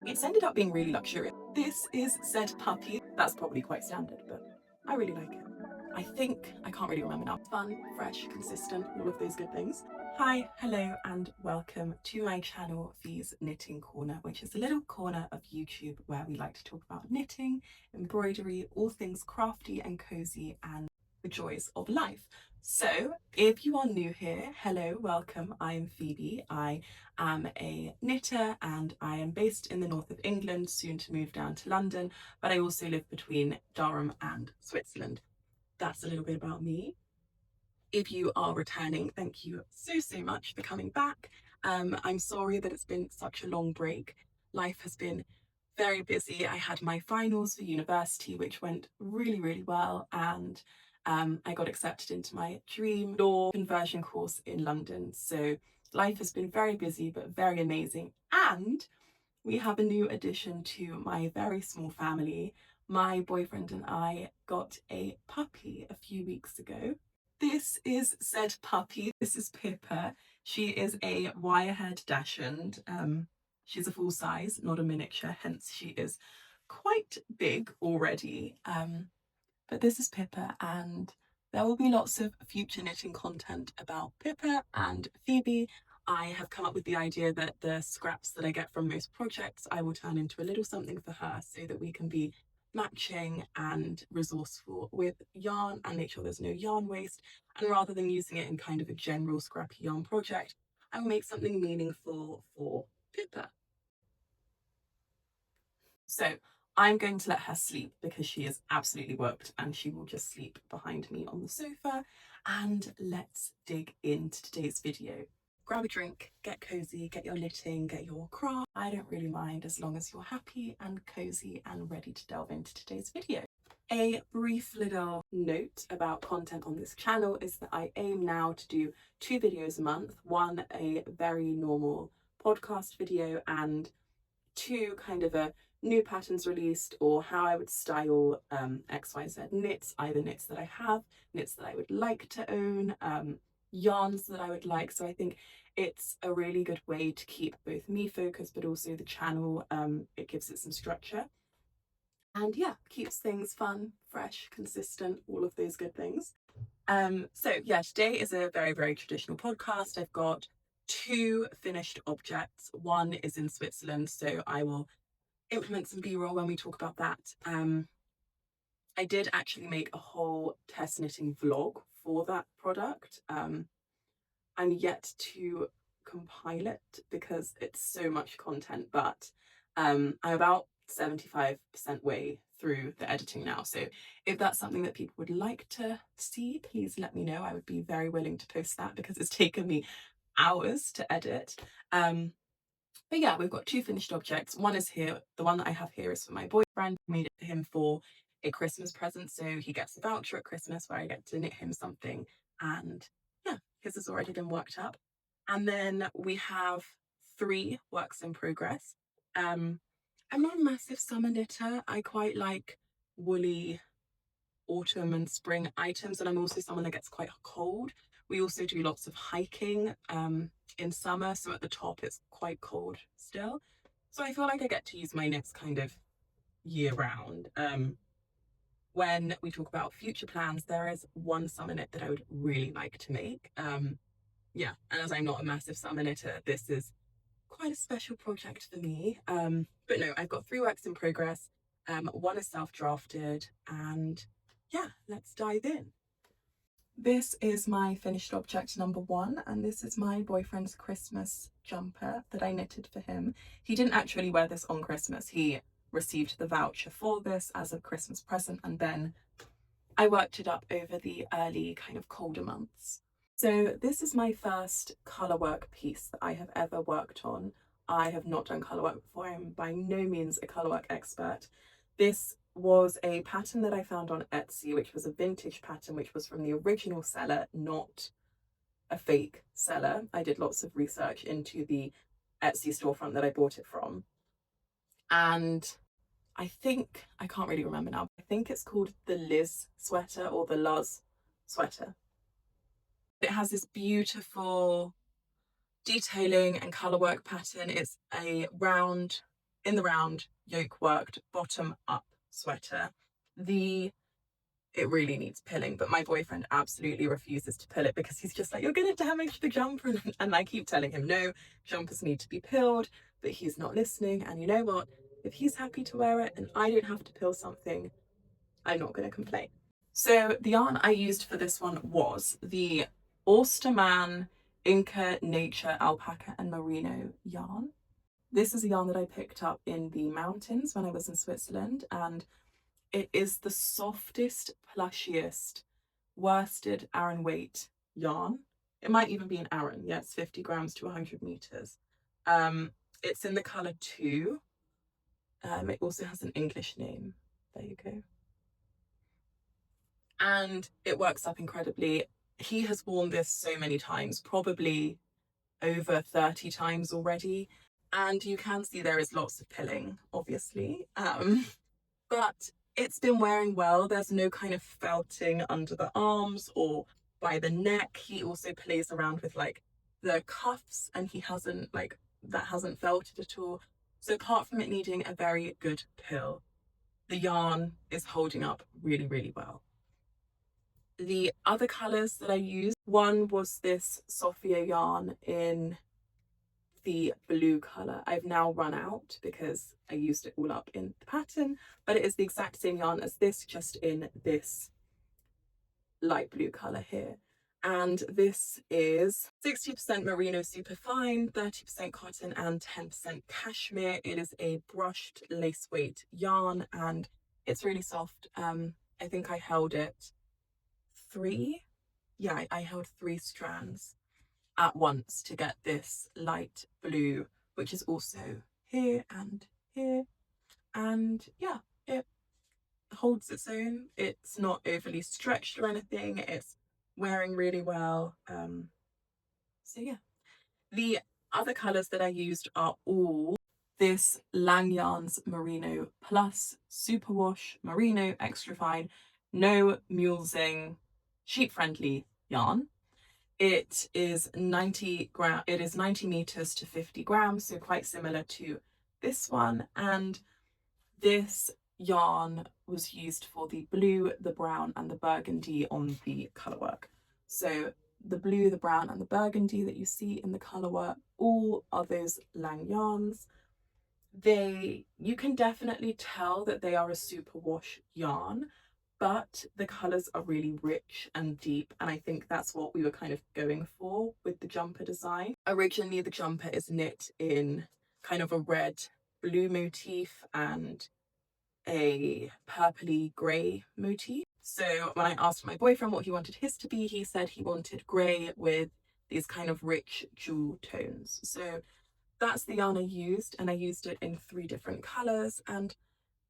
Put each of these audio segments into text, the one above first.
It's ended up being really luxurious. This is said puppy. That's probably quite standard, but I really like it. I can't really remember now. Fun, fresh, consistent, all of those good things. Hi, hello, and welcome to my channel, Fee's Knitting Corner, which is a little corner of YouTube where we like to talk about knitting, embroidery, all things crafty and cozy, and the joys of life. So if you are new here, hello, welcome. I'm Phoebe. I am a knitter and I am based in the north of England, soon to move down to London, but I also live between Durham and Switzerland. That's a little bit about me. If you are returning, thank you so much for coming back. I'm sorry that it's been such a long break. Life has been very busy. I had my finals for university, which went really well, and I got accepted into my dream law conversion course in London. So life has been very busy, but very amazing. And we have a new addition to my very small family. My boyfriend and I got a puppy a few weeks ago. This is said puppy. This is Pippa. She is a wirehaired dachshund. She's a full size, not a miniature, hence she is quite big already. But this is Pippa, and there will be lots of future knitting content about Pippa and Phoebe. I have come up with the idea that the scraps that I get from most projects I will turn into a little something for her so that we can be matching and resourceful with yarn and make sure there's no yarn waste. And rather than using it in kind of a general scrappy yarn project, I will make something meaningful for Pippa. So I'm going to let her sleep because she is absolutely whooped and she will just sleep behind me on the sofa. And let's dig into today's video. Grab a drink, get cozy, get your knitting, get your craft. I don't really mind as long as you're happy and cozy and ready to delve into today's video. A brief little note about content on this channel is that I aim now to do 2 videos a month, one a very normal podcast video and 2 kind of a new patterns released or how I would style XYZ knits, either knits that I have, knits that I would like to own, yarns that I would like. So I think it's a really good way to keep both me focused but also the channel. It gives it some structure and yeah, keeps things fun, fresh, consistent, all of those good things. So yeah, today is a very traditional podcast. I've got 2 finished objects. One is in Switzerland, so I will implement some B-roll when we talk about that. I did actually make a whole test knitting vlog for that product. I'm yet to compile it because it's so much content, but I'm about 75% way through the editing now. So if that's something that people would like to see, please let me know. I would be very willing to post that because it's taken me hours to edit. But yeah, we've got 2 finished objects. One is here. The one that I have here is for my boyfriend. I made it for him for a Christmas present. So he gets a voucher at Christmas where I get to knit him something. And yeah, his has already been worked up. And then we have 3 works in progress. I'm not a massive summer knitter. I quite like woolly autumn and spring items, and I'm also someone that gets quite cold. We also do lots of hiking in summer, so at the top it's quite cold still. So I feel like I get to use my knits kind of year round. When we talk about future plans, there is one summer knit that I would really like to make. Yeah, and as I'm not a massive summer knitter, this is quite a special project for me. But no, I've got 3 works in progress. One is self-drafted, and yeah, let's dive in. This is my finished object number 1, and this is my boyfriend's Christmas jumper that I knitted for him. He didn't actually wear this on Christmas. He received the voucher for this as a Christmas present, and then I worked it up over the early kind of colder months. So this is my first colour work piece that I have ever worked on. I have not done colour work before. I'm by no means a colour work expert. This was a pattern that I found on Etsy, which was a vintage pattern, which was from the original seller, not a fake seller. I did lots of research into the Etsy storefront that I bought it from. And I can't really remember now, I think it's called the Liz sweater or the Luz sweater. It has this beautiful detailing and colour work pattern. It's a round in the round, yoke worked, bottom up sweater. It really needs pilling, but my boyfriend absolutely refuses to pill it because he's just like, you're going to damage the jumper. And I keep telling him, no, jumpers need to be pilled, but he's not listening. And you know what? If he's happy to wear it and I don't have to pill something, I'm not going to complain. So the yarn I used for this one was the Oysterman Inca Nature Alpaca and Merino yarn. This is a yarn that I picked up in the mountains when I was in Switzerland, and it is the softest, plushiest, worsted Aran weight yarn. It might even be an Aran. Yeah, it's 50 grams to 100 meters. It's in the color 2. It also has an English name. There you go. And it works up incredibly. He has worn this so many times, probably over 30 times already. And you can see there is lots of pilling, obviously. But it's been wearing well. There's no kind of felting under the arms or by the neck. He also plays around with like the cuffs, and he hasn't like, that hasn't felted at all. So apart from it needing a very good pill, the yarn is holding up really, really well. The other colours that I used, one was this Sophia yarn in the blue colour. I've now run out because I used it all up in the pattern, but it is the exact same yarn as this, just in this light blue colour here. And this is 60% merino superfine, 30% cotton and 10% cashmere. It is a brushed lace weight yarn and it's really soft. I think I held it I held 3 strands at once to get this light blue, which is also here and here. And yeah, it holds its own. It's not overly stretched or anything. It's wearing really well. So yeah, the other colors that I used are all this Lang Yarns Merino Plus Superwash Merino Extra Fine, no mulesing, sheep friendly yarn. It is 90 meters to 50 grams, so quite similar to this one. And this yarn was used for the blue, the brown and the burgundy on the colour work. So the blue, the brown and the burgundy that you see in the colour work, all are those Lang yarns. You can definitely tell that they are a superwash yarn, but the colours are really rich and deep, and I think that's what we were kind of going for with the jumper design. Originally the jumper is knit in kind of a red blue motif and a purpley grey motif. So when I asked my boyfriend what he wanted his to be, he said he wanted grey with these kind of rich jewel tones. So that's the yarn I used, and I used it in 3 different colours, and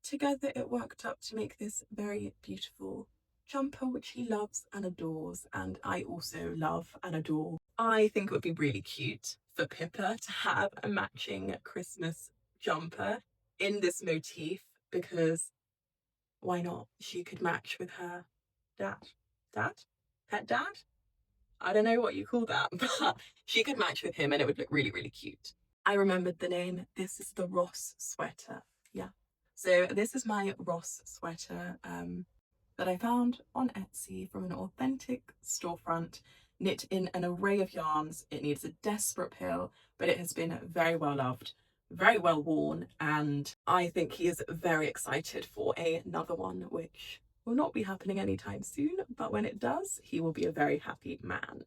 together it worked up to make this very beautiful jumper, which he loves and adores, and I also love and adore. I think it would be really cute for Pippa to have a matching Christmas jumper in this motif, because why not? She could match with her pet dad? I don't know what you call that, but she could match with him and it would look really, really cute. I remembered the name. This is the Ross sweater. Yeah. So this is my Ross sweater that I found on Etsy from an authentic storefront, knit in an array of yarns. It needs a desperate pill, but it has been very well loved, very well worn, and I think he is very excited for another one, which will not be happening anytime soon, but when it does, he will be a very happy man.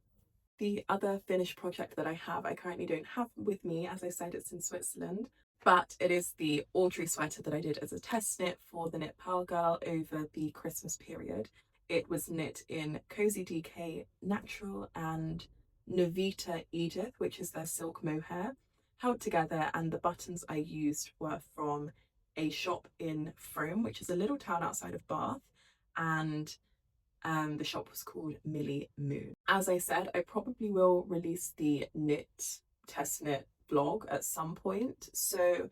The other finished project that I currently don't have with me. As I said, it's in Switzerland, but it is the Audrey sweater that I did as a test knit for the Knit Purl Girl over the Christmas period. It was knit in Cozy DK Natural and Novita Edith, which is their silk mohair, held together, and the buttons I used were from a shop in Frome, which is a little town outside of Bath, and the shop was called Millie Moon. As I said, I probably will release the test knit vlog at some point, so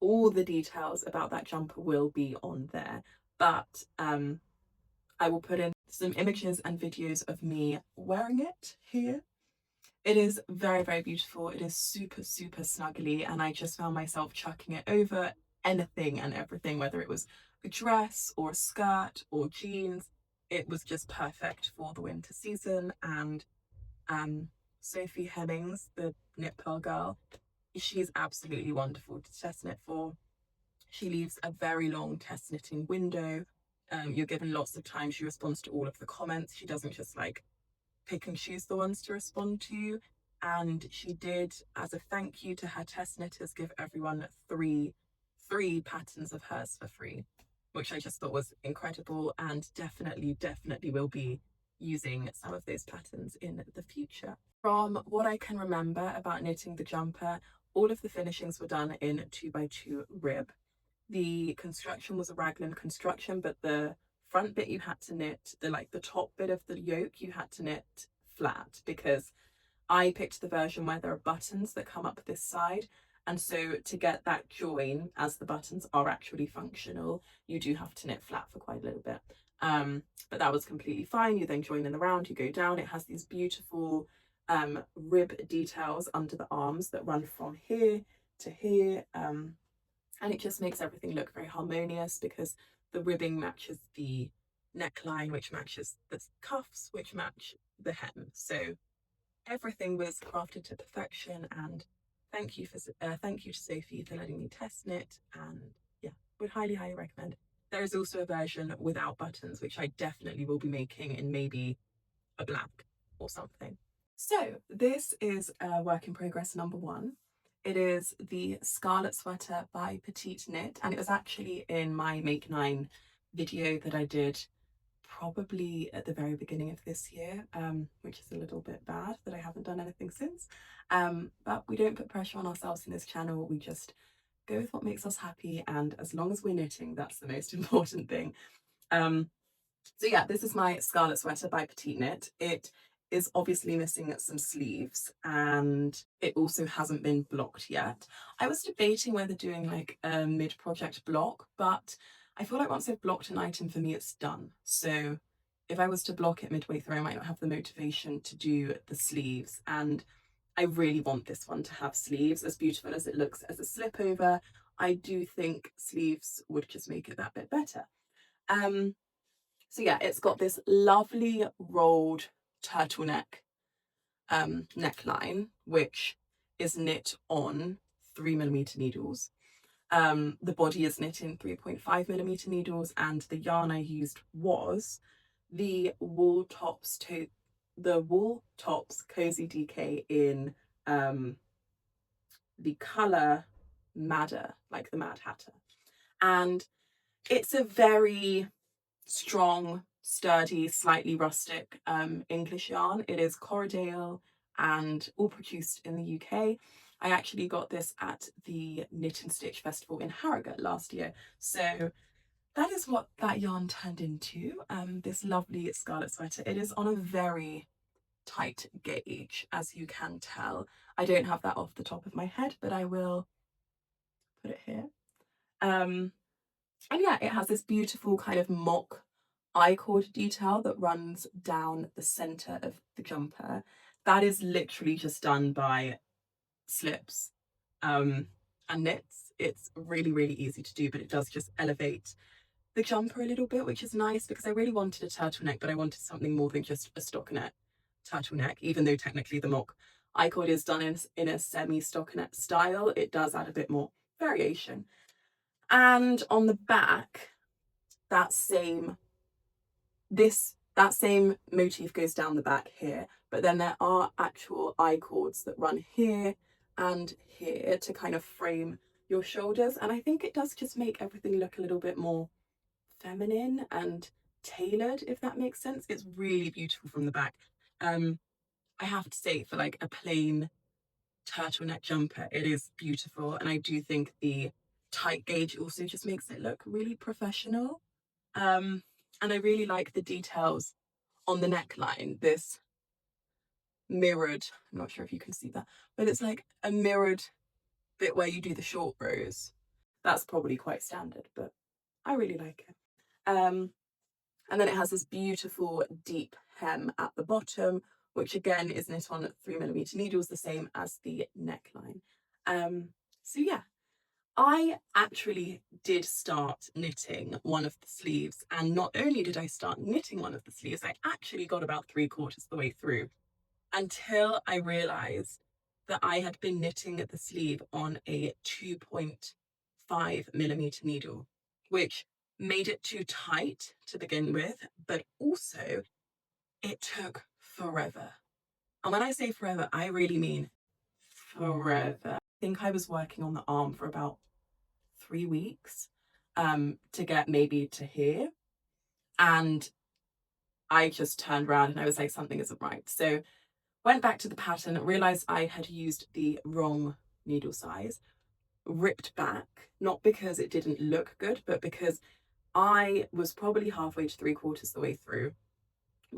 all the details about that jumper will be on there, but I will put in some images and videos of me wearing it here. It is very, very beautiful. It is super, super snuggly, and I just found myself chucking it over anything and everything, whether it was a dress or a skirt or jeans. It was just perfect for the winter season. And Sophie Hemmings, the Knit Purl Girl, she's absolutely wonderful to test knit for. She leaves a very long test knitting window. You're given lots of time. She responds to all of the comments. She doesn't just like pick and choose the ones to respond to. And she did, as a thank you to her test knitters, give everyone three patterns of hers for free, which I just thought was incredible, and definitely will be using some of those patterns in the future. From what I can remember about knitting the jumper, all of the finishings were done in 2x2 rib. The construction was a raglan construction, but the front bit you had to knit, the top bit of the yoke you had to knit flat, because I picked the version where there are buttons that come up this side. And so to get that join, as the buttons are actually functional, you do have to knit flat for quite a little bit. But that was completely fine. You then join in the round, you go down. It has these beautiful rib details under the arms that run from here to here. And it just makes everything look very harmonious, because the ribbing matches the neckline, which matches the cuffs, which match the hem. So everything was crafted to perfection, and thank you to Sophie for letting me test knit, and yeah, would highly recommend. There is also a version without buttons, which I definitely will be making in maybe a black or something. So this is work in progress number 1. It is the Scarlet Sweater by Petite Knit, and it was actually in my Make 9 video that I did probably at the very beginning of this year, which is a little bit bad that I haven't done anything since. But we don't put pressure on ourselves in this channel. We just go with what makes us happy, and as long as we're knitting, that's the most important thing. So yeah, this is my Scarlet Sweater by Petite Knit. It is obviously missing some sleeves, and it also hasn't been blocked yet. I was debating whether doing like a mid-project block, but I feel like once I've blocked an item, for me it's done. So if I was to block it midway through, I might not have the motivation to do the sleeves, and I really want this one to have sleeves. As beautiful as it looks as a slip over, I do think sleeves would just make it that bit better. So yeah, it's got this lovely rolled turtleneck neckline, which is knit on 3mm needles. The body is knit in 3.5mm needles, and the yarn I used was the Wool Tops Cozy DK in the colour Madder, like the Mad Hatter. And it's a very strong, sturdy, slightly rustic English yarn. It is Corriedale and all produced in the UK. I actually got this at the Knit and Stitch Festival in Harrogate last year. So that is what that yarn turned into, this lovely Scarlet Sweater. It is on a very tight gauge, as you can tell. I don't have that off the top of my head, but I will put it here. And yeah, it has this beautiful kind of mock I-cord detail that runs down the center of the jumper. That is literally just done by slips and knits. It's really easy to do, but it does just elevate the jumper a little bit, which is nice, because I really wanted a turtleneck, but I wanted something more than just a stockinette turtleneck. Even though technically the mock I-cord is done in a semi-stockinette style, it does add a bit more variation. And on the back, that same motif goes down the back here, but then there are actual I-cords that run here and here to kind of frame your shoulders, and I think it does just make everything look a little bit more feminine and tailored, if that makes sense. It's really beautiful from the back. I have to say, for like a plain turtleneck jumper, it is beautiful, and I do think the tight gauge also just makes it look really professional. And I really like the details on the neckline, this mirrored, I'm not sure if you can see that, but it's like a mirrored bit where you do the short rows. That's probably quite standard, but I really like it. And then it has this beautiful deep hem at the bottom, which again is knit on 3mm needles, the same as the neckline. So yeah, I actually did start knitting one of the sleeves, and not only did I start knitting one of the sleeves, I actually got about 3/4 of the way through until I realized that I had been knitting the sleeve on a 2.5mm needle, which made it too tight to begin with, but also it took forever. And when I say forever, I really mean forever. I think I was working on the arm for about 3 weeks to get maybe to here. And I just turned around and I was like, something isn't right. So went back to the pattern, realized I had used the wrong needle size, ripped back, not because it didn't look good, but because I was probably halfway to 3/4 the way through,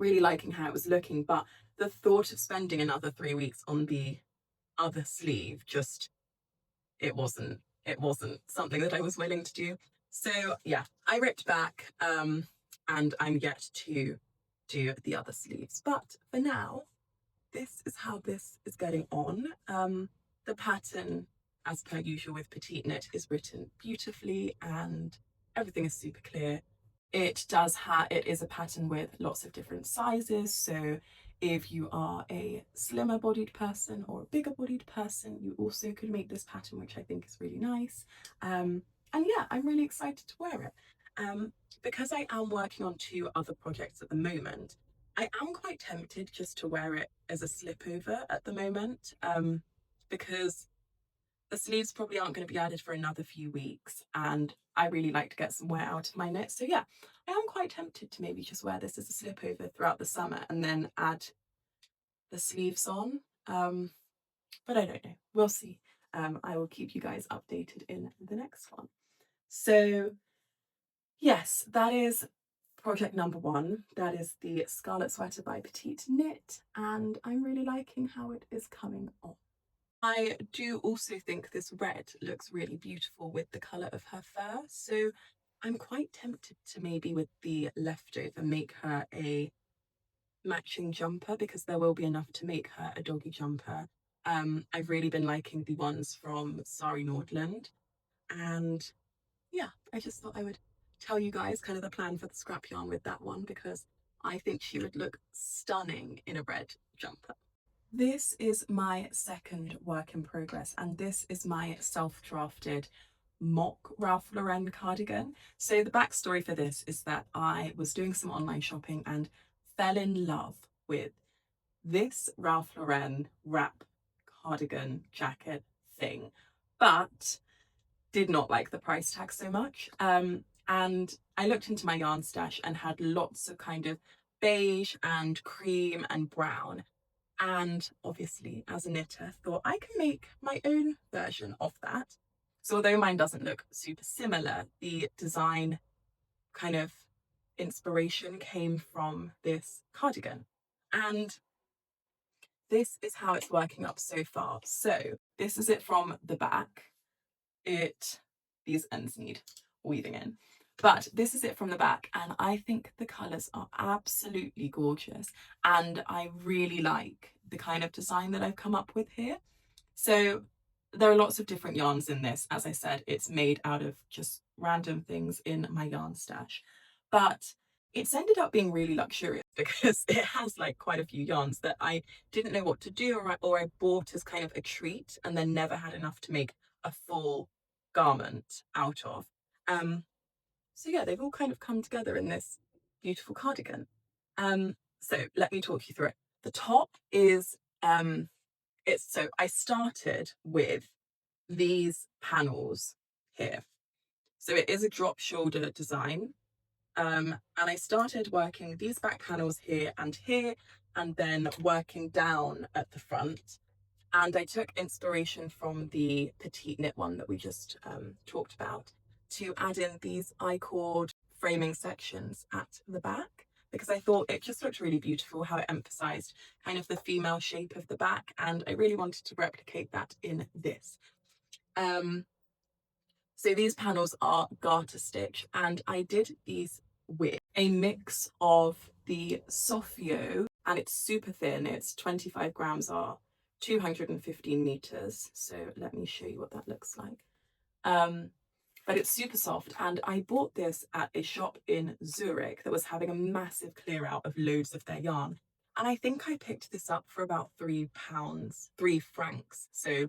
really liking how it was looking. But the thought of spending another 3 weeks on the other sleeve just, it wasn't something that I was willing to do. So yeah, I ripped back and I'm yet to do the other sleeves. But for now, this is how this is getting on. The pattern, as per usual with Petite Knit, is written beautifully and everything is super clear. It is a pattern with lots of different sizes. So if you are a slimmer bodied person or a bigger bodied person, you also could make this pattern, which I think is really nice. And yeah, I'm really excited to wear it. Because I am working on 2 other projects at the moment, I am quite tempted just to wear it as a slip over at the moment, because the sleeves probably aren't going to be added for another few weeks, and I really like to get some wear out of my knit. So yeah, I am quite tempted to maybe just wear this as a slip over throughout the summer and then add the sleeves on. But I don't know. We'll see. I will keep you guys updated in the next one. So yes, that is project number 1. That is the Scarlet Sweater by Petite Knit, and I'm really liking how it is coming on. I do also think this red looks really beautiful with the colour of her fur, so I'm quite tempted to maybe with the leftover make her a matching jumper, because there will be enough to make her a doggy jumper. I've really been liking the ones from Sari Nordland, and yeah, I just thought I would tell you guys kind of the plan for the scrap yarn with that one, because I think she would look stunning in a red jumper. This is my second work in progress, and this is my self-drafted mock Ralph Lauren cardigan. So the backstory for this is that I was doing some online shopping and fell in love with this Ralph Lauren wrap cardigan jacket thing, but did not like the price tag so much. And I looked into my yarn stash and had lots of kind of beige and cream and brown. And obviously, as a knitter, thought I can make my own version of that. So although mine doesn't look super similar, the design kind of inspiration came from this cardigan. And this is how it's working up so far. So this is it from the back. These ends need weaving in. But this is it from the back, and I think the colours are absolutely gorgeous, and I really like the kind of design that I've come up with here. So there are lots of different yarns in this. As I said, it's made out of just random things in my yarn stash, but it's ended up being really luxurious because it has like quite a few yarns that I didn't know what to do, or I bought as kind of a treat and then never had enough to make a full garment out of. So yeah, they've all kind of come together in this beautiful cardigan. So let me talk you through it. The top is so I started with these panels here. So it is a drop shoulder design. And I started working these back panels here, and then working down at the front. And I took inspiration from the Petite Knit one that we just talked about to add in these I-cord framing sections at the back, because I thought it just looked really beautiful how it emphasized kind of the female shape of the back, and I really wanted to replicate that in this. So these panels are garter stitch, and I did these with a mix of the Sophio and it's super thin. It's 25 grams are 215 meters. So let me show you what that looks like. But it's super soft, and I bought this at a shop in Zurich that was having a massive clear out of loads of their yarn. And I think I picked this up for about £3, 3 francs. So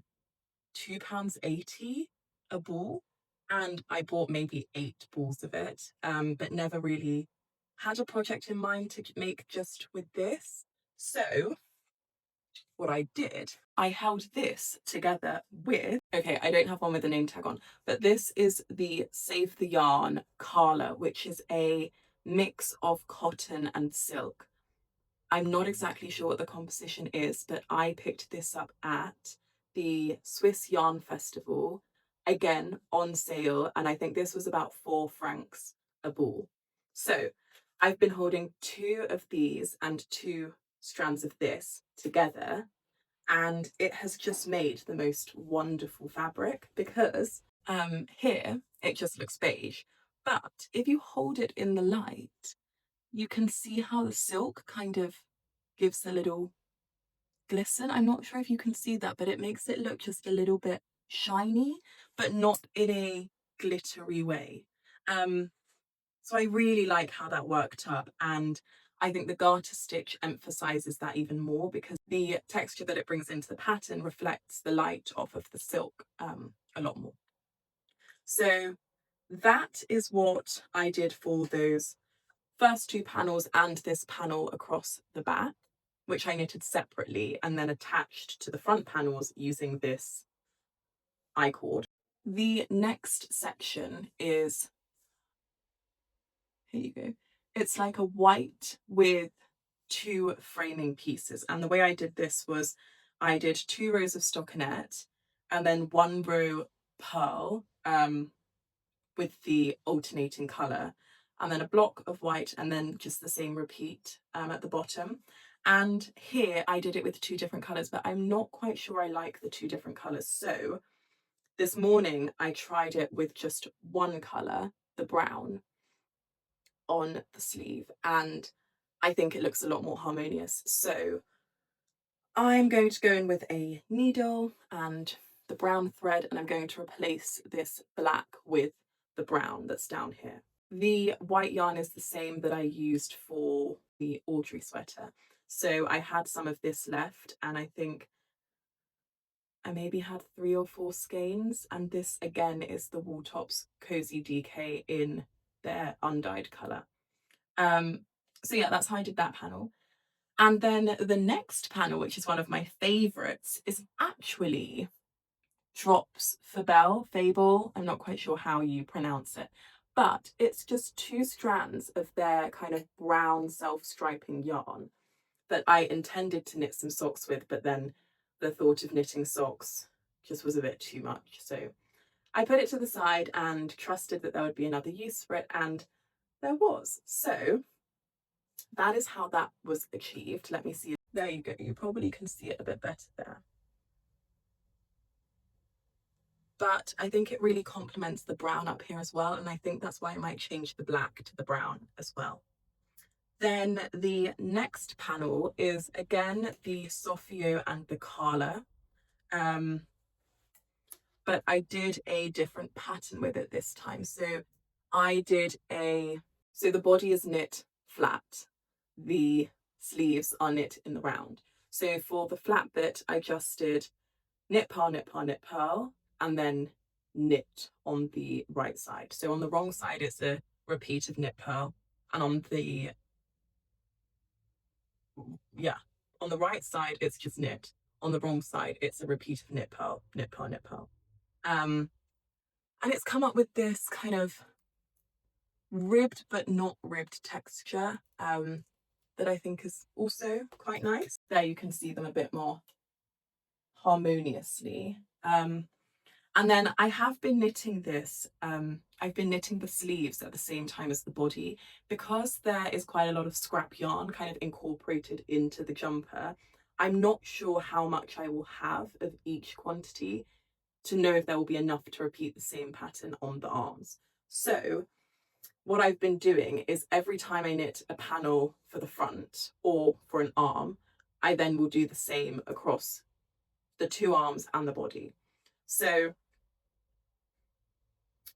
£2.80 a ball. And I bought maybe 8 balls of it, but never really had a project in mind to make just with this. So what I did, I held this together with, okay, I don't have one with the name tag on, but this is the Save the Yarn Carla, which is a mix of cotton and silk. I'm not exactly sure what the composition is, but I picked this up at the Swiss Yarn Festival, again on sale, and I think this was about 4 francs a ball. So I've been holding 2 of these and 2 strands of this together, and it has just made the most wonderful fabric, because here it just looks beige, but if you hold it in the light, you can see how the silk kind of gives a little glisten. I'm not sure if you can see that, but it makes it look just a little bit shiny, but not in a glittery way. So I really like how that worked up, and I think the garter stitch emphasizes that even more, because the texture that it brings into the pattern reflects the light off of the silk a lot more. So that is what I did for those first 2 panels and this panel across the back, which I knitted separately and then attached to the front panels using this I-cord. The next section is, here you go, it's like a white with 2 framing pieces, and the way I did this was I did 2 rows of stockinette and then 1 row purl with the alternating colour, and then a block of white, and then just the same repeat at the bottom. And here I did it with 2 different colours, but I'm not quite sure I like the 2 different colours. So this morning I tried it with just 1 colour, the brown, on the sleeve, and I think it looks a lot more harmonious. So I'm going to go in with a needle and the brown thread, and I'm going to replace this black with the brown that's down here. The white yarn is the same that I used for the Audrey sweater. So I had some of this left, and I think I maybe had 3 or 4 skeins, and this again is the Wooltops Cozy DK in their undyed colour. So yeah, that's how I did that panel. And then the next panel, which is one of my favourites, is actually Drops Fable. I'm not quite sure how you pronounce it, but it's just 2 strands of their kind of brown self-striping yarn that I intended to knit some socks with, but then the thought of knitting socks just was a bit too much. So I put it to the side and trusted that there would be another use for it, and there was. So that is how that was achieved. Let me see. There you go. You probably can see it a bit better there. But I think it really complements the brown up here as well, and I think that's why I might change the black to the brown as well. Then the next panel is again the Sophio and the Carla, but I did a different pattern with it this time. So the body is knit flat, the sleeves are knit in the round. So for the flat bit, I just did knit, purl, knit, purl, knit, purl, and then knit on the right side. So on the wrong side, it's a repeat of knit, purl, and on the right side, it's just knit. On the wrong side, it's a repeat of knit, purl, knit, purl, knit, purl. And it's come up with this kind of ribbed but not ribbed texture that I think is also quite nice. There you can see them a bit more harmoniously. And then I have been knitting this, I've been knitting the sleeves at the same time as the body, because there is quite a lot of scrap yarn kind of incorporated into the jumper. I'm not sure how much I will have of each quantity to know if there will be enough to repeat the same pattern on the arms. So what I've been doing is every time I knit a panel for the front or for an arm, I then will do the same across the 2 arms and the body. So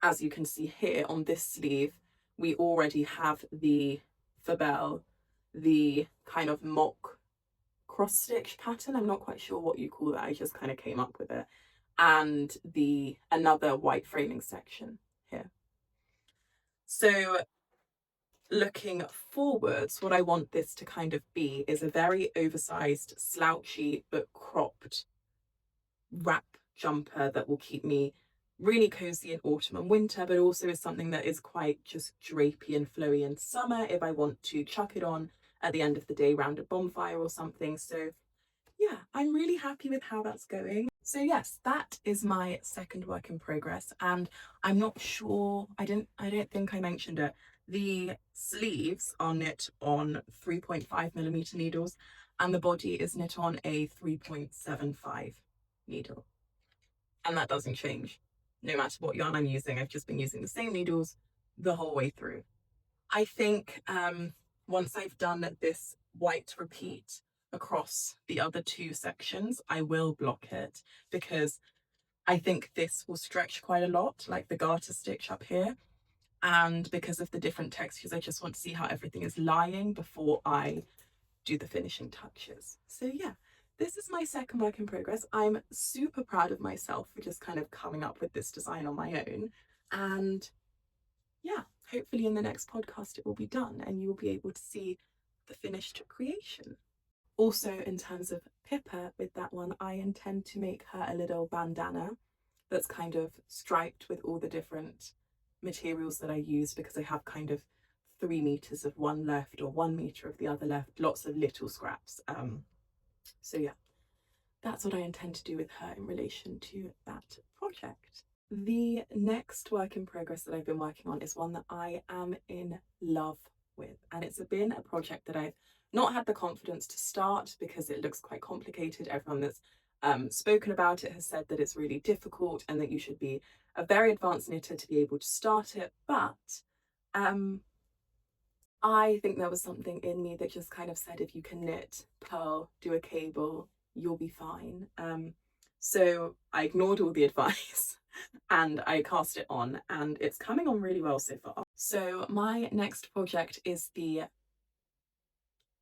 as you can see here on this sleeve, we already have the fabelle, the kind of mock cross stitch pattern. I'm not quite sure what you call that. I just kind of came up with it. And the another white framing section here. So looking forwards, what I want this to kind of be is a very oversized, slouchy but cropped wrap jumper that will keep me really cozy in autumn and winter, but also is something that is quite just drapey and flowy in summer if I want to chuck it on at the end of the day around a bonfire or something. So yeah, I'm really happy with how that's going. So yes, that is my second work in progress, and I'm not sure, I don't think I mentioned it. The sleeves are knit on 3.5mm needles and the body is knit on a 3.75 needle. And that doesn't change no matter what yarn I'm using. I've just been using the same needles the whole way through. I think once I've done this white repeat across the other 2 sections, I will block it, because I think this will stretch quite a lot, like the garter stitch up here. And because of the different textures, I just want to see how everything is lying before I do the finishing touches. So yeah, this is my second work in progress. I'm super proud of myself for just kind of coming up with this design on my own. And yeah, hopefully in the next podcast it will be done and you will be able to see the finished creation. Also, in terms of Pippa, with that one, I intend to make her a little bandana that's kind of striped with all the different materials that I use, because I have kind of 3 meters of one left or 1 meter of the other left, lots of little scraps. So yeah, that's what I intend to do with her in relation to that project. The next work in progress that I've been working on is one that I am in love with, and it's been a project that I've not had the confidence to start because it looks quite complicated. Everyone that's spoken about it has said that it's really difficult and that you should be a very advanced knitter to be able to start it, but I think there was something in me that just kind of said, if you can knit, purl, do a cable, you'll be fine. So I ignored all the advice and I cast it on, and it's coming on really well so far. So my next project is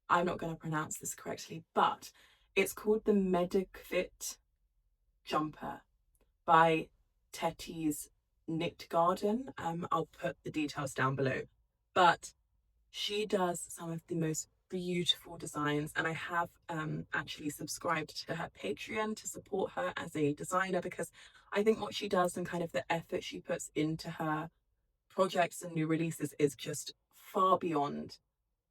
I'm not going to pronounce this correctly, but it's called the Medokvit jumper by Teti's Knit Garden. I'll put the details down below, but she does some of the most beautiful designs, and I have actually subscribed to her Patreon to support her as a designer, because I think what she does and kind of the effort she puts into her projects and new releases is just far beyond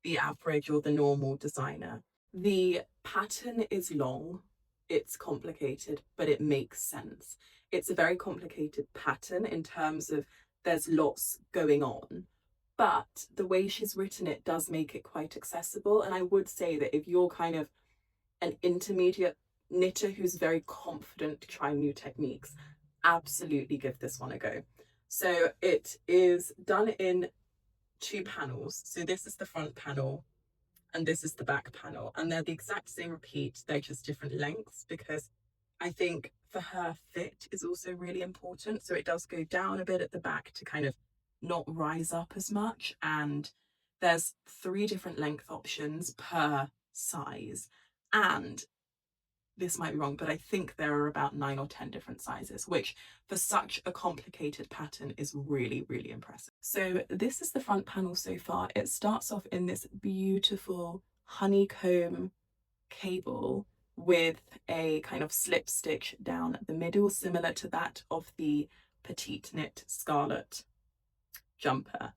the average or the normal designer. The pattern is long, it's complicated, but it makes sense. It's a very complicated pattern in terms of there's lots going on, but the way she's written it does make it quite accessible. And I would say that if you're kind of an intermediate knitter who's very confident to try new techniques, absolutely give this one a go. So it is done in 2 panels. So this is the front panel and this is the back panel, and they're the exact same repeat, they're just different lengths, because I think for her fit is also really important. So it does go down a bit at the back to kind of not rise up as much, and there's 3 different length options per size, and this might be wrong, but I think there are about 9 or 10 different sizes, which for such a complicated pattern is really, really impressive. So this is the front panel so far. It starts off in this beautiful honeycomb cable with a kind of slip stitch down the middle, similar to that of the Petite Knit Scarlet jumper.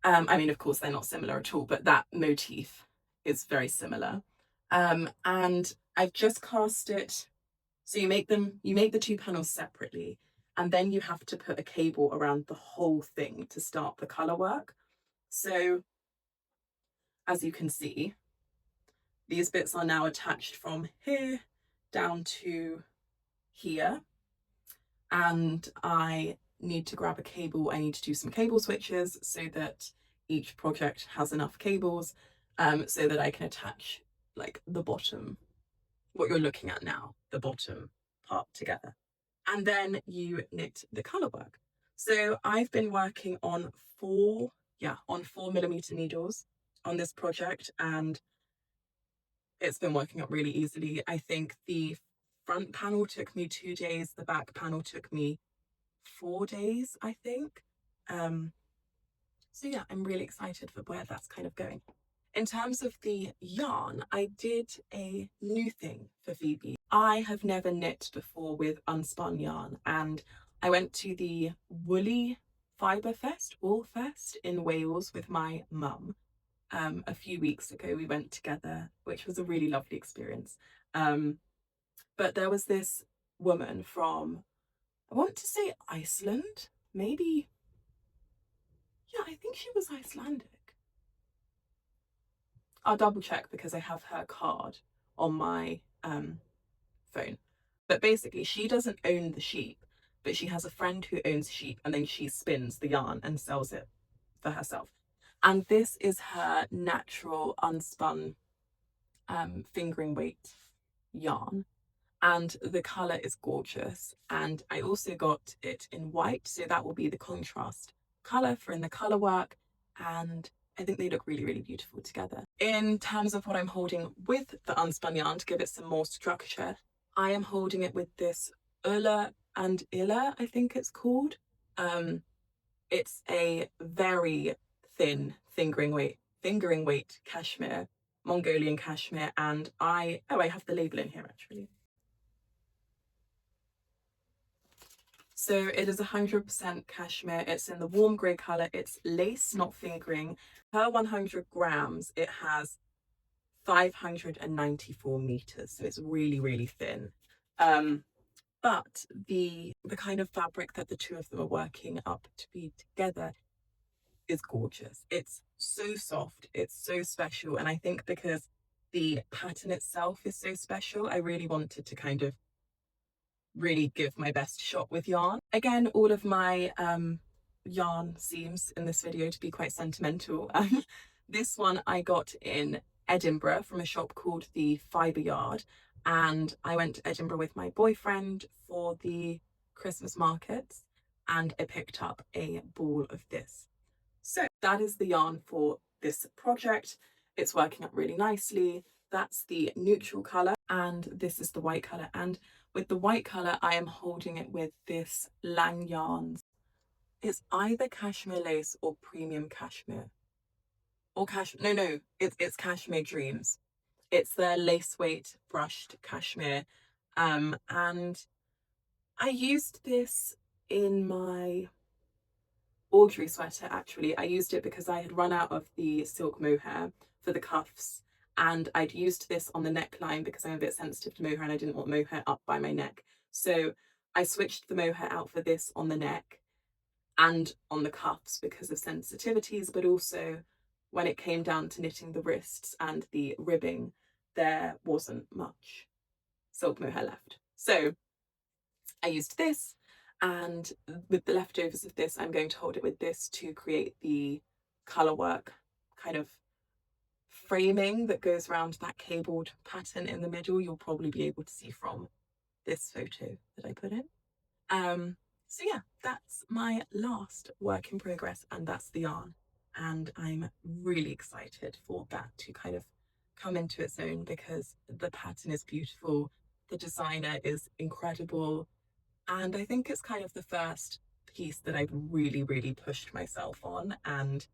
I mean, of course, they're not similar at all, but that motif is very similar. And I've just cast it. So you make the 2 panels separately, and then you have to put a cable around the whole thing to start the colour work. So as you can see, these bits are now attached from here down to here, and I need to grab a cable, I need to do some cable switches so that each project has enough cables, so that I can attach like the bottom, what you're looking at now, the bottom part together. And then you knit the colour work. So I've been working on 4mm needles on this project, and it's been working out really easily. I think the front panel took me 2 days, the back panel took me 4 days, I think. So yeah, I'm really excited for where that's kind of going. In terms of the yarn, I did a new thing for Phoebe. I have never knit before with unspun yarn, and I went to the Wool Fest in Wales with my mum. A few weeks ago we went together, which was a really lovely experience. But there was this woman from, I want to say Iceland, maybe. Yeah, I think she was Icelandic. I'll double check because I have her card on my phone. But basically, she doesn't own the sheep, but she has a friend who owns sheep, and then she spins the yarn and sells it for herself. And this is her natural unspun fingering weight yarn, and the colour is gorgeous. And I also got it in white, so that will be the contrast colour for in the colour work, and I think they look really, really beautiful together. In terms of what I'm holding with the unspun yarn to give it some more structure, I am holding it with this Ulla and Illa, I think it's called. It's a very thin fingering weight cashmere, Mongolian cashmere, and I have the label in here actually. So it is 100% cashmere. It's in the warm grey colour. It's lace, not fingering. Per 100 grams, it has 594 meters. So it's really, really thin. But the kind of fabric that the two of them are working up to be together is gorgeous. It's so soft. It's so special. And I think because the pattern itself is so special, I really wanted to kind of really give my best shot with yarn. Again, all of my yarn seems in this video to be quite sentimental. This one I got in Edinburgh from a shop called the Fibre Yard, and I went to Edinburgh with my boyfriend for the Christmas markets, and I picked up a ball of this. So that is the yarn for this project. It's working out really nicely. That's the neutral colour, and this is the white colour. And with the white colour, I am holding it with this Lang Yarns. It's either cashmere lace or premium cashmere. Or it's Cashmere Dreams. It's their lace weight brushed cashmere. And I used this in my Audrey sweater actually. I used it because I had run out of the silk mohair for the cuffs, and I'd used this on the neckline because I'm a bit sensitive to mohair and I didn't want mohair up by my neck. So I switched the mohair out for this on the neck and on the cuffs because of sensitivities, but also when it came down to knitting the wrists and the ribbing, there wasn't much silk mohair left. So I used this, and with the leftovers of this, I'm going to hold it with this to create the colour work kind of framing that goes around that cabled pattern in the middle. You'll probably be able to see from this photo that I put in. So yeah, that's my last work in progress, and that's the yarn. And I'm really excited for that to kind of come into its own because the pattern is beautiful, the designer is incredible, and I think it's kind of the first piece that I've really, really pushed myself on and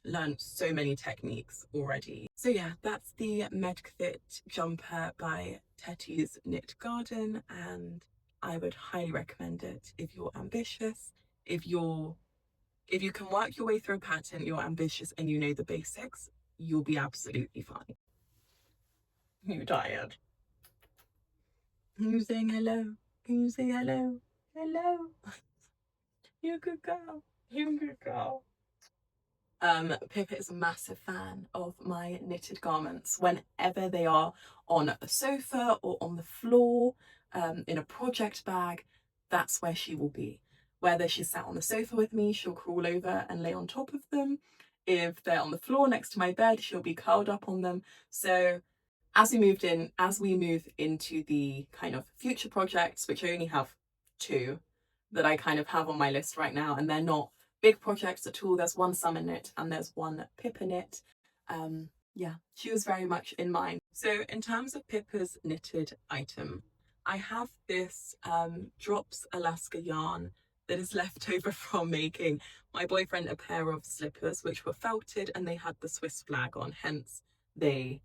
learned so many techniques already. So yeah, that's the Medokvit jumper by Teti's Knit Garden, and I would highly recommend it if you're ambitious, if you can work your way through a pattern, you're ambitious and you know the basics, you'll be absolutely fine. You tired? You saying hello? Can you say hello? Hello. You good girl. You good girl. Pippa is a massive fan of my knitted garments. Whenever they are on a sofa or on the floor, in a project bag, that's where she will be. Whether she's sat on the sofa with me, she'll crawl over and lay on top of them. If they're on the floor next to my bed, she'll be curled up on them. So as we move into the kind of future projects, which I only have 2 that I kind of have on my list right now, and they're not big projects at all. There's one summer knit and there's one Pippa knit. Yeah, she was very much in mind. So in terms of Pippa's knitted item, I have this Drops Alaska yarn that is left over from making my boyfriend a pair of slippers, which were felted and they had the Swiss flag on, hence they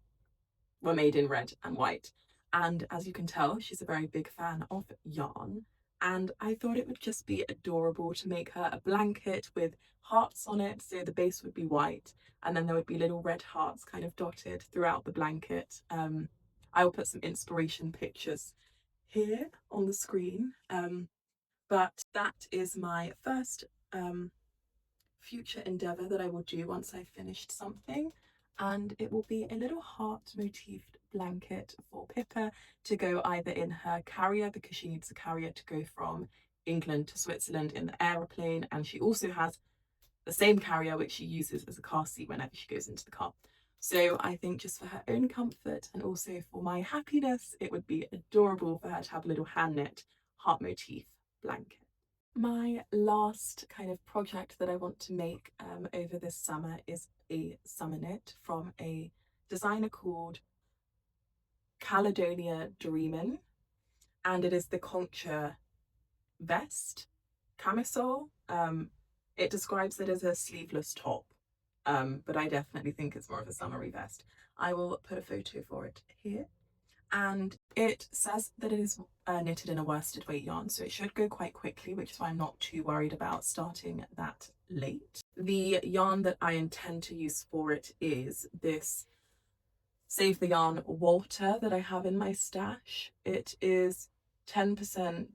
were made in red and white. And as you can tell, she's a very big fan of yarn. And I thought it would just be adorable to make her a blanket with hearts on it. So the base would be white and then there would be little red hearts kind of dotted throughout the blanket. I will put some inspiration pictures here on the screen. But that is my first future endeavour that I will do once I've finished something. And it will be a little heart motifed blanket for Pippa to go either in her carrier, because she needs a carrier to go from England to Switzerland in the aeroplane, and she also has the same carrier which she uses as a car seat whenever she goes into the car. So I think just for her own comfort and also for my happiness, it would be adorable for her to have a little hand knit heart motif blanket. My last kind of project that I want to make over this summer is a summer knit from a designer called Caledonia Dreamin', and it is the concha vest camisole. It describes it as a sleeveless top, but I definitely think it's more of a summery vest. I will put a photo for it here. And it says that it is knitted in a worsted weight yarn, so it should go quite quickly, which is why I'm not too worried about starting that late. The yarn that I intend to use for it is this Save the Yarn Walter that I have in my stash. It is 70%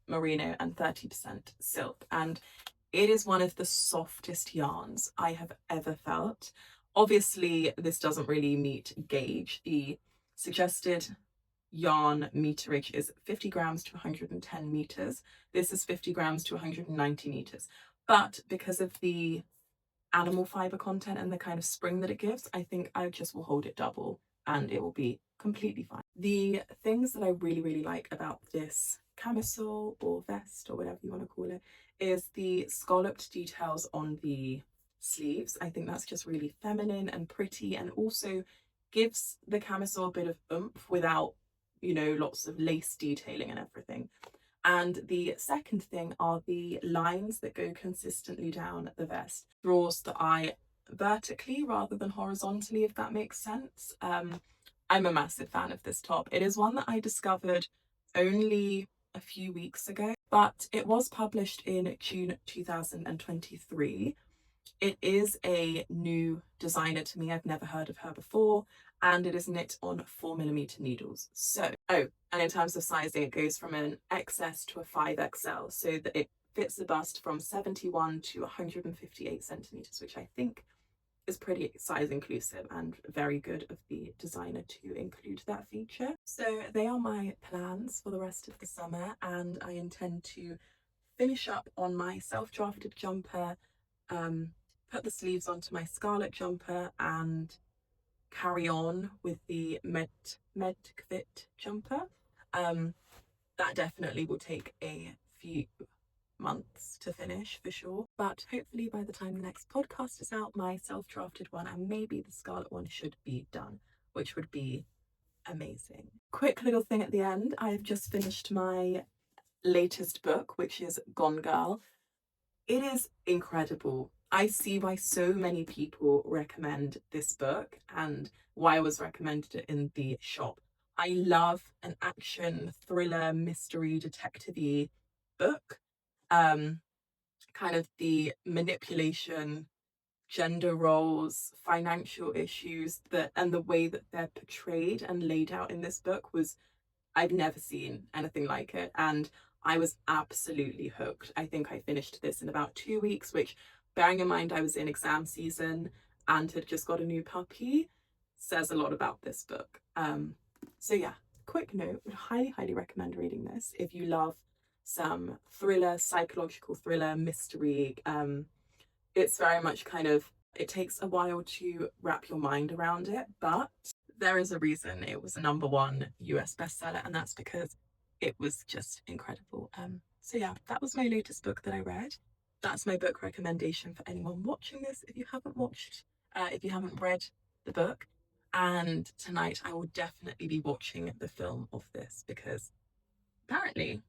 merino and 30% silk, and it is one of the softest yarns I have ever felt. Obviously, this doesn't really meet gauge. The suggested yarn meterage is 50 grams to 110 meters. This is 50 grams to 190 meters. But because of the animal fiber content and the kind of spring that it gives, I think I just will hold it double and it will be completely fine. The things that I really, really like about this camisole or vest or whatever you want to call it is the scalloped details on the sleeves. I think that's just really feminine and pretty, and also gives the camisole a bit of oomph without, you know, lots of lace detailing and everything. And the second thing are the lines that go consistently down the vest. Draws the eye vertically rather than horizontally, if that makes sense. I'm a massive fan of this top. It is one that I discovered only a few weeks ago, but it was published in June 2023. It is a new designer to me. I've never heard of her before, and it is knit on 4mm needles. So, and in terms of sizing, it goes from an XS to a 5XL, so that it fits the bust from 71 to 158 centimeters, which I think is pretty size inclusive and very good of the designer to include that feature. So they are my plans for the rest of the summer, and I intend to finish up on my self-drafted jumper, put the sleeves onto my Scarlet jumper, and carry on with the Medokvit jumper. That definitely will take a few months to finish for sure, but hopefully by the time the next podcast is out, my self-drafted one and maybe the Scarlet one should be done, which would be amazing. Quick little thing at the end, I've just finished my latest book, which is Gone Girl. It is incredible. I see why so many people recommend this book and why I was recommended it in the shop. I love an action, thriller, mystery, detective-y book. Kind of the manipulation, gender roles, financial issues and the way that they're portrayed and laid out in this book was, I've never seen anything like it, and I was absolutely hooked. I think I finished this in about 2 weeks, which, bearing in mind I was in exam season and had just got a new puppy, says a lot about this book. So yeah, quick note, would highly recommend reading this if you love some thriller, psychological thriller, mystery. It's very much kind of, it takes a while to wrap your mind around it, but there is a reason it was a #1 US bestseller, and that's because it was just incredible. So yeah, that was my latest book that I read. That's my book recommendation for anyone watching this if you haven't if you haven't read the book. And tonight I will definitely be watching the film of this because apparently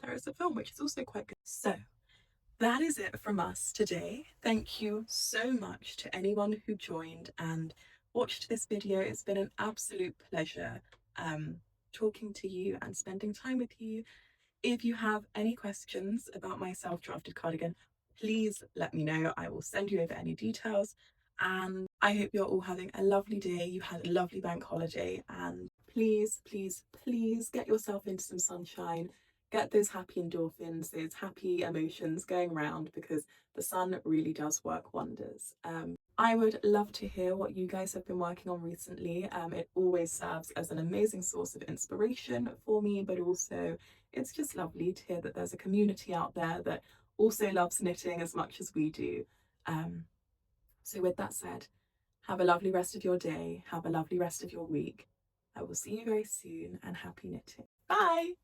there is a film which is also quite good. So that is it from us today. Thank you so much to anyone who joined and watched this video. It's been an absolute pleasure talking to you and spending time with you. If you have any questions about my self-drafted cardigan, please let me know. I will send you over any details. And I hope you're all having a lovely day. You had a lovely bank holiday, and please, please, please get yourself into some sunshine. Get those happy endorphins, those happy emotions going around, because the sun really does work wonders. I would love to hear what you guys have been working on recently. It always serves as an amazing source of inspiration for me, but also it's just lovely to hear that there's a community out there that also loves knitting as much as we do. So with that said, have a lovely rest of your day, have a lovely rest of your week. I will see you very soon, and happy knitting. Bye!